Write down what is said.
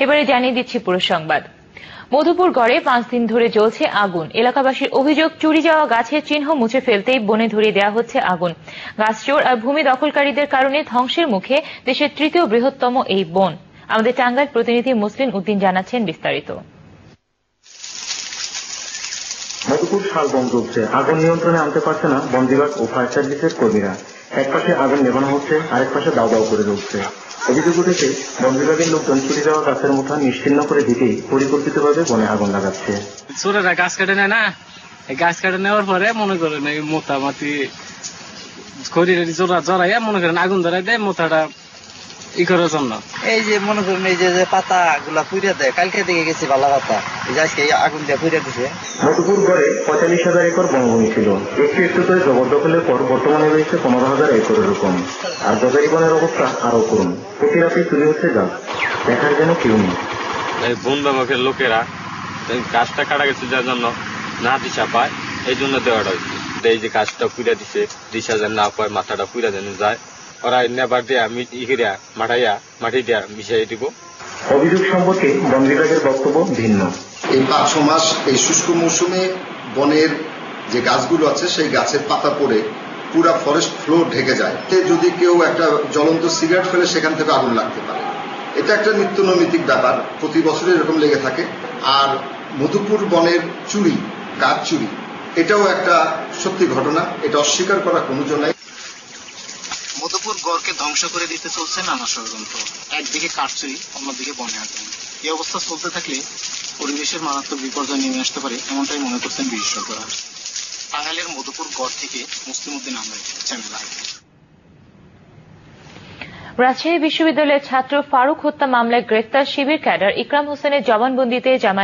এবারে জানিয়ে দিচ্ছি পুরো সংবাদ। মধুপুর গড়ে 5 দিন ধরে জ্বলছে আগুন। এলাকাবাসীর অভিযোগ, চুরি যাওয়া গাছের চিহ্ন মুছে ফেলতেই বনে ধরিয়ে দেওয়া হচ্ছে আগুন। গাছ চোর আর ভূমি দখলকারীদের কারণে ধ্বংসের মুখে দেশের তৃতীয় বৃহত্তম এই বন। আমাদের টাঙ্গাইল প্রতিনিধি মুসলিম উদ্দিন জানাচ্ছেন বিস্তারিত। মধুপুর শাল বন চলছে, আগুন নিয়ন্ত্রণে আনতে পারছে না বন বিভাগ ও ফায়ার সার্ভিসের কর্মীরা। এক পাশে আগুন নেভানো হচ্ছে, আরেক পাশে দাও দাও করে জ্বলছে। অভিযোগ উঠেছে, বন বিভাগের লোকজন চুরি যাওয়া গাছের মুঠা নিশ্চিহ্ন করে দিতেই পরিকল্পিতভাবে বনে আগুন লাগাচ্ছে। চোরেরা গাছ কেটে নেয় না, এই গাছ কেটে নেওয়ার পরে মনে করেন এই মোটামুটি জড়াইয়া মনে করেন আগুন ধরাই দেয় মোটাটা ই করার জন্য। এই যে মনে করেন এই যে পাতা গুলা পুড়িয়ে দেয়, কালকে দিকে গেছি ভালো পাতা, এই আজকে আগুন দিয়ে পুড়িয়ে দিছে। মধুপুর গড়ে 45,000 একর বনভূমি ছিল। একটু একটু করে জবরদখলের পর বর্তমানে রয়েছে 15,000 একরের রকম। আর গজারি বনের অবস্থা আরো করুন। প্রতি রাতে চুরি হচ্ছে গাছ, দেখার যেন কেউ নেই। বন বিভাগের লোকেরা গাছটা কাটা গেছে যার জন্য না দিশা পায়, এই জন্য দেওয়াটা হচ্ছে। এই যে গাছটা পুড়া দিছে, দিশা যেন না পায়, মাথাটা পুড়া যেন যায়, ওরা নেবার দিয়ে আমি মাটি দিয়া মিশাই দিব। অভিযোগ সম্পর্কে বন বিভাগের বক্তব্য ভিন্ন। এই 5-6 মাস এই শুষ্ক মৌসুমে বনের যে গাছগুলো আছে সেই গাছের পাতা পড়ে পুরা ফরেস্ট ফ্লোর ঢেকে যায়। যদি কেউ একটা জ্বলন্ত সিগারেট ফেলে সেখান থেকে আগুন লাগতে পারে। এটা একটা নিত্য নৈমিত্তিক ব্যাপার, প্রতি বছর এরকম লেগে থাকে। আর মধুপুর বনের চুরি, গাছ চুরি, এটাও একটা সত্যি ঘটনা, এটা অস্বীকার করা কোনো জন্য নাই। মধুপুর গড়কে ধ্বংস করে দিতে চলছে নানা ষড়যন্ত্র। একদিকে কাঠ চুরি, অন্যদিকে বনে আগুন। এই অবস্থা চলতে থাকলে পরিবেশের মারাত্মক বিপর্যয় নেমে আসতে পারে, এমনটাই মনে করছেন বিশেষজ্ঞরা। টাঙ্গাইলের মধুপুর গড় থেকে মুসলিম উদ্দিন আহমেদ, চ্যানেল আই। রাজশাহী বিশ্ববিদ্যালয়ের ছাত্র ফারুক হত্যা মামলায় গ্রেফতার শিবির ক্যাডার ইকরাম হোসেনের জবানবন্দিতে জামায়াত